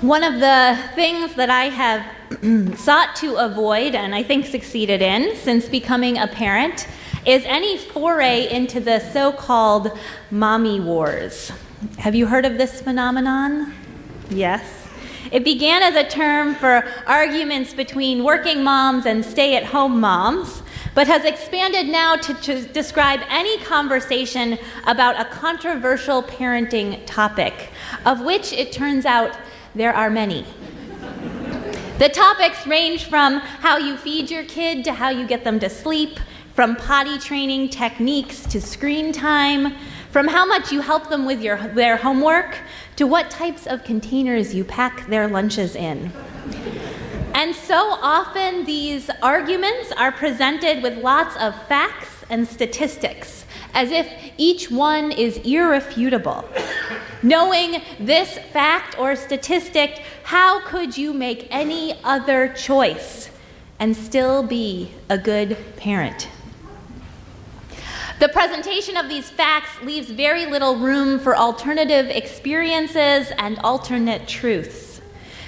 One of the things that I have sought to avoid, and I think succeeded in, since becoming a parent, is any foray into the so-called mommy wars. Have you heard of this phenomenon? Yes. It began as a term for arguments between working moms and stay-at-home moms, but has expanded now to describe any conversation about a controversial parenting topic, of which it turns out there are many. The topics range from how you feed your kid to how you get them to sleep, from potty training techniques to screen time, from how much you help them with their homework to what types of containers you pack their lunches in. And so often these arguments are presented with lots of facts and statistics, as if each one is irrefutable. Knowing this fact or statistic, how could you make any other choice and still be a good parent? The presentation of these facts leaves very little room for alternative experiences and alternate truths.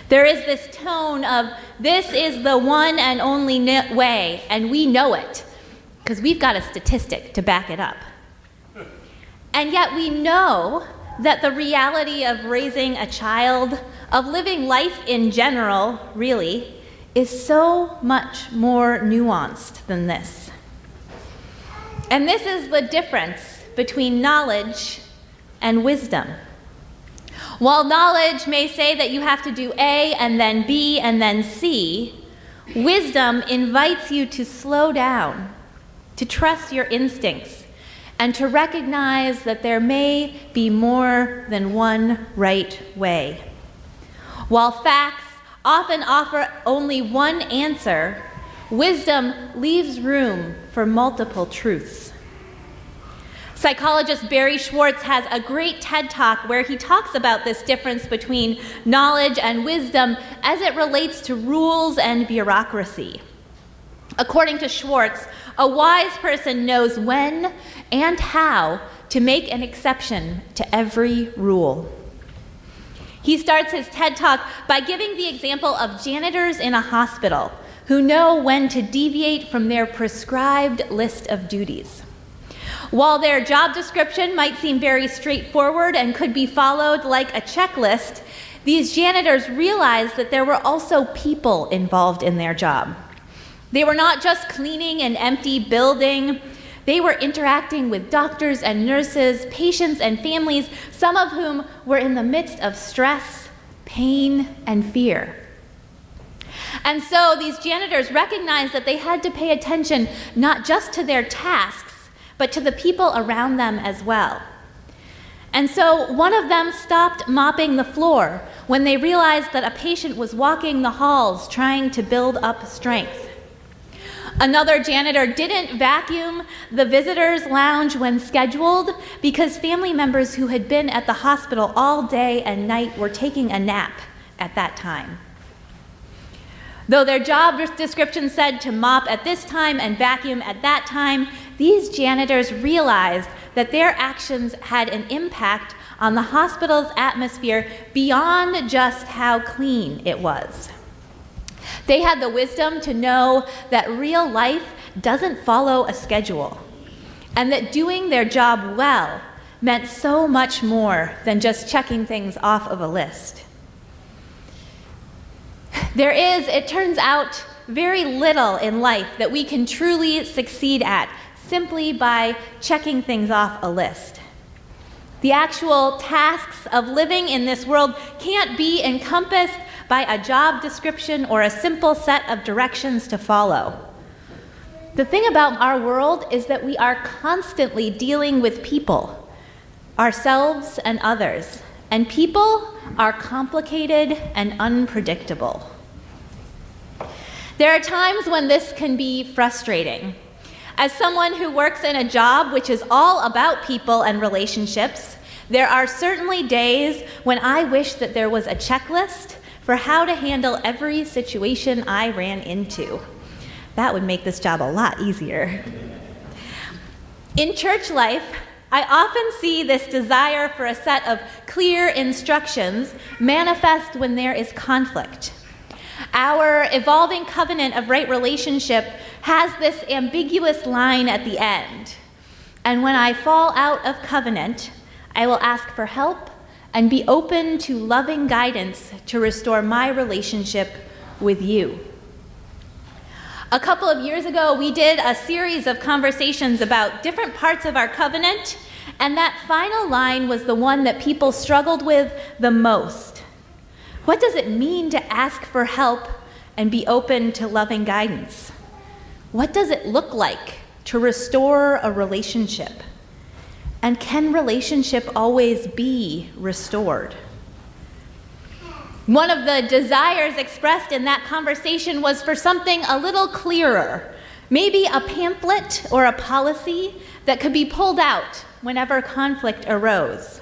There is this tone of, this is the one and only way, and we know it, because we've got a statistic to back it up. And yet we know that the reality of raising a child, of living life in general, really, is so much more nuanced than this. And this is the difference between knowledge and wisdom. While knowledge may say that you have to do A and then B and then C, wisdom invites you to slow down, to trust your instincts, and to recognize that there may be more than one right way. While facts often offer only one answer, wisdom leaves room for multiple truths. Psychologist Barry Schwartz has a great TED Talk where he talks about this difference between knowledge and wisdom as it relates to rules and bureaucracy. According to Schwartz, a wise person knows when and how to make an exception to every rule. He starts his TED Talk by giving the example of janitors in a hospital who know when to deviate from their prescribed list of duties. While their job description might seem very straightforward and could be followed like a checklist, these janitors realized that there were also people involved in their job. They were not just cleaning an empty building. They were interacting with doctors and nurses, patients and families, some of whom were in the midst of stress, pain, and fear. And so these janitors recognized that they had to pay attention not just to their tasks, but to the people around them as well. And so one of them stopped mopping the floor when they realized that a patient was walking the halls trying to build up strength. Another janitor didn't vacuum the visitors' lounge when scheduled because family members who had been at the hospital all day and night were taking a nap at that time. Though their job description said to mop at this time and vacuum at that time, these janitors realized that their actions had an impact on the hospital's atmosphere beyond just how clean it was. They had the wisdom to know that real life doesn't follow a schedule, and that doing their job well meant so much more than just checking things off of a list. There is, it turns out, very little in life that we can truly succeed at simply by checking things off a list. The actual tasks of living in this world can't be encompassed by a job description or a simple set of directions to follow. The thing about our world is that we are constantly dealing with people, ourselves and others, and people are complicated and unpredictable. There are times when this can be frustrating. As someone who works in a job which is all about people and relationships, there are certainly days when I wish that there was a checklist for how to handle every situation I ran into. That would make this job a lot easier. In church life, I often see this desire for a set of clear instructions manifest when there is conflict. Our evolving covenant of right relationship has this ambiguous line at the end. And when I fall out of covenant, I will ask for help and be open to loving guidance to restore my relationship with you. A couple of years ago, we did a series of conversations about different parts of our covenant, and that final line was the one that people struggled with the most. What does it mean to ask for help and be open to loving guidance? What does it look like to restore a relationship? And can relationship always be restored? One of the desires expressed in that conversation was for something a little clearer, maybe a pamphlet or a policy that could be pulled out whenever conflict arose.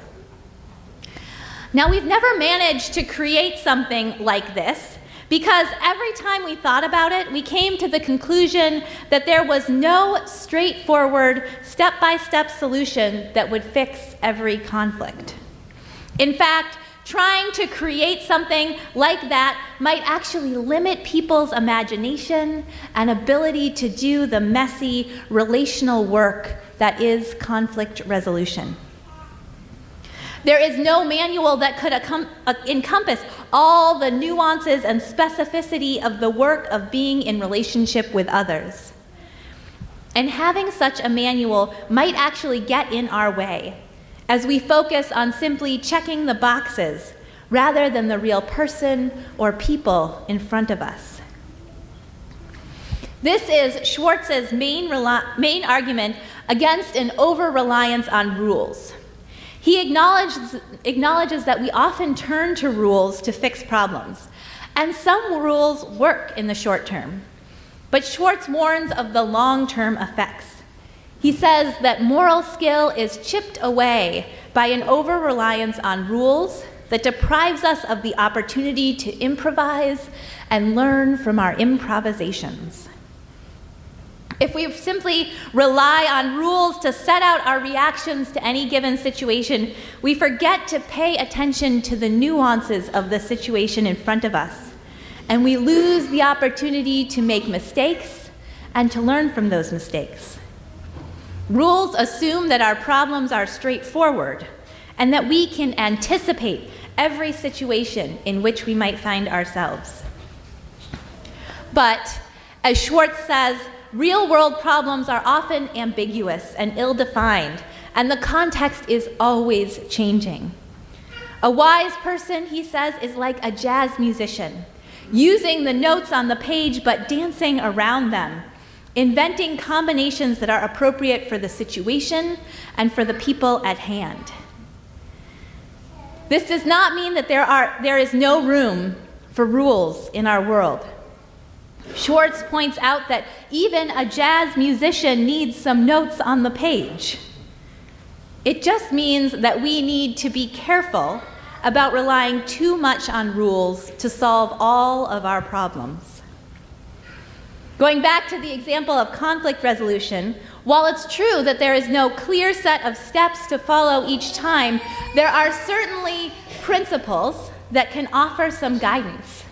Now, we've never managed to create something like this because every time we thought about it, we came to the conclusion that there was no straightforward, step-by-step solution that would fix every conflict. In fact, trying to create something like that might actually limit people's imagination and ability to do the messy relational work that is conflict resolution. There is no manual that could encompass all the nuances and specificity of the work of being in relationship with others. And having such a manual might actually get in our way as we focus on simply checking the boxes rather than the real person or people in front of us. This is Schwartz's main argument against an over-reliance on rules. He acknowledges that we often turn to rules to fix problems, and some rules work in the short term. But Schwartz warns of the long-term effects. He says that moral skill is chipped away by an over-reliance on rules that deprives us of the opportunity to improvise and learn from our improvisations. If we simply rely on rules to set out our reactions to any given situation, we forget to pay attention to the nuances of the situation in front of us, and we lose the opportunity to make mistakes and to learn from those mistakes. Rules assume that our problems are straightforward and that we can anticipate every situation in which we might find ourselves. But, as Schwartz says, real-world problems are often ambiguous and ill-defined, and the context is always changing. A wise person, he says, is like a jazz musician, using the notes on the page but dancing around them, inventing combinations that are appropriate for the situation and for the people at hand. This does not mean that there is no room for rules in our world. Schwartz points out that even a jazz musician needs some notes on the page. It just means that we need to be careful about relying too much on rules to solve all of our problems. Going back to the example of conflict resolution, while it's true that there is no clear set of steps to follow each time, there are certainly principles that can offer some guidance.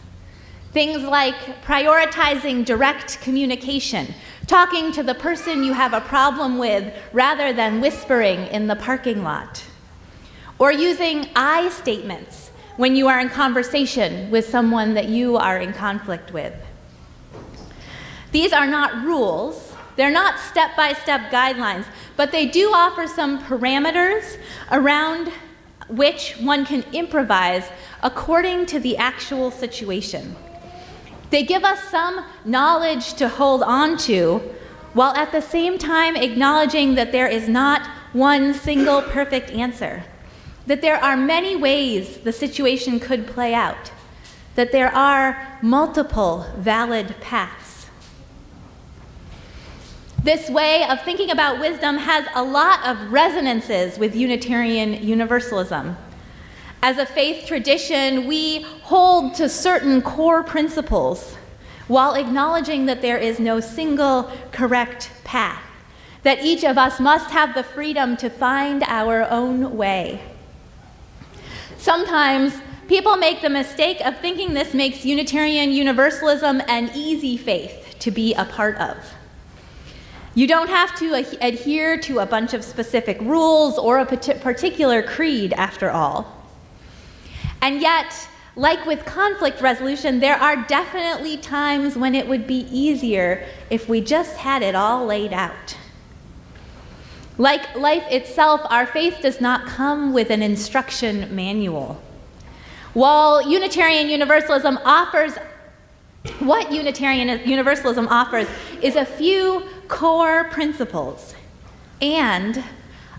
Things like prioritizing direct communication, talking to the person you have a problem with rather than whispering in the parking lot, or using I statements when you are in conversation with someone that you are in conflict with. These are not rules, they're not step-by-step guidelines, but they do offer some parameters around which one can improvise according to the actual situation. They give us some knowledge to hold on to, while at the same time acknowledging that there is not one single perfect answer, that there are many ways the situation could play out, that there are multiple valid paths. This way of thinking about wisdom has a lot of resonances with Unitarian Universalism. As a faith tradition, we hold to certain core principles while acknowledging that there is no single correct path, that each of us must have the freedom to find our own way. Sometimes people make the mistake of thinking this makes Unitarian Universalism an easy faith to be a part of. You don't have to adhere to a bunch of specific rules or a particular creed, after all. And yet, like with conflict resolution, there are definitely times when it would be easier if we just had it all laid out. Like life itself, our faith does not come with an instruction manual. While Unitarian Universalism offers, what Unitarian Universalism offers is a few core principles and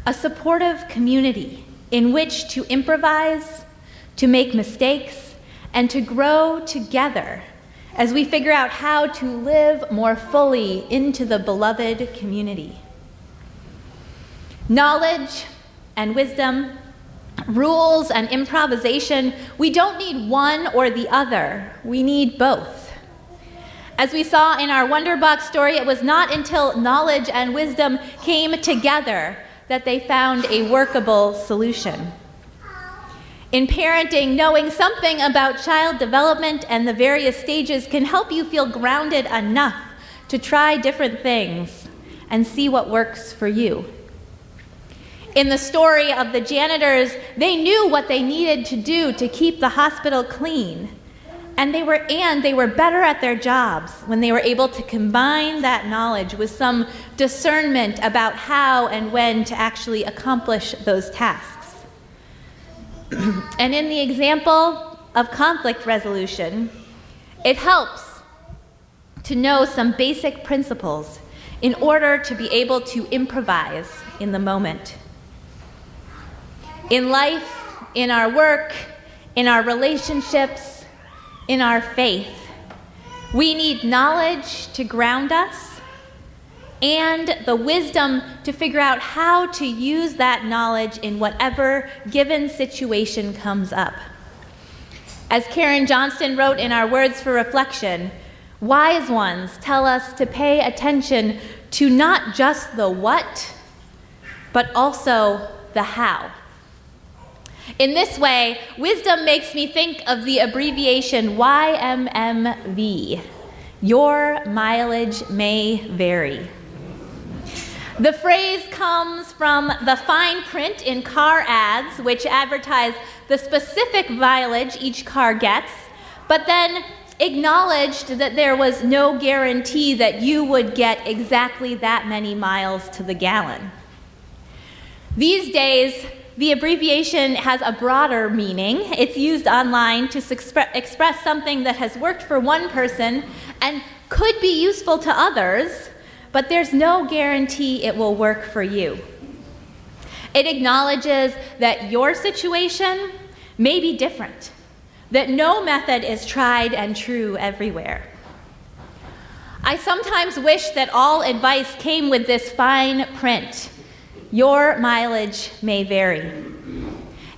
a supportive community in which to improvise, to make mistakes, and to grow together as we figure out how to live more fully into the beloved community. Knowledge and wisdom, rules and improvisation, we don't need one or the other. We need both. As we saw in our Wonderbox story, it was not until knowledge and wisdom came together that they found a workable solution. In parenting, knowing something about child development and the various stages can help you feel grounded enough to try different things and see what works for you. In the story of the janitors, they knew what they needed to do to keep the hospital clean, and they were better at their jobs when they were able to combine that knowledge with some discernment about how and when to actually accomplish those tasks. And in the example of conflict resolution, it helps to know some basic principles in order to be able to improvise in the moment. In life, in our work, in our relationships, in our faith, we need knowledge to ground us and the wisdom to figure out how to use that knowledge in whatever given situation comes up. As Karen Johnston wrote in our Words for Reflection, wise ones tell us to pay attention to not just the what, but also the how. In this way, wisdom makes me think of the abbreviation YMMV. Your mileage may vary. The phrase comes from the fine print in car ads, which advertise the specific mileage each car gets, but then acknowledged that there was no guarantee that you would get exactly that many miles to the gallon. These days, the abbreviation has a broader meaning. It's used online to express something that has worked for one person and could be useful to others, but there's no guarantee it will work for you. It acknowledges that your situation may be different, that no method is tried and true everywhere. I sometimes wish that all advice came with this fine print. Your mileage may vary.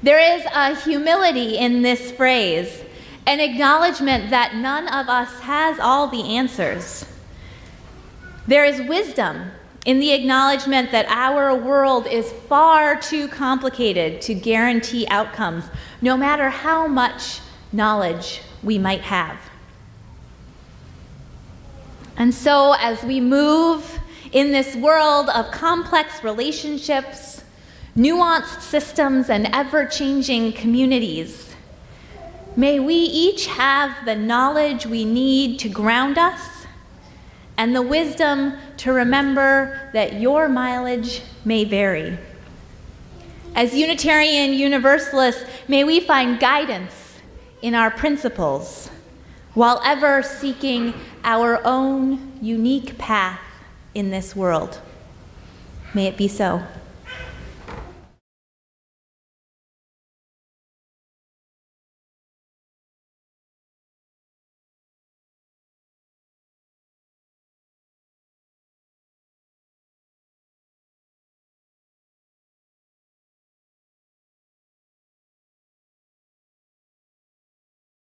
There is a humility in this phrase, an acknowledgement that none of us has all the answers. There is wisdom in the acknowledgement that our world is far too complicated to guarantee outcomes, no matter how much knowledge we might have. And so, as we move in this world of complex relationships, nuanced systems, and ever-changing communities, may we each have the knowledge we need to ground us and the wisdom to remember that your mileage may vary. As Unitarian Universalists, may we find guidance in our principles while ever seeking our own unique path in this world. May it be so.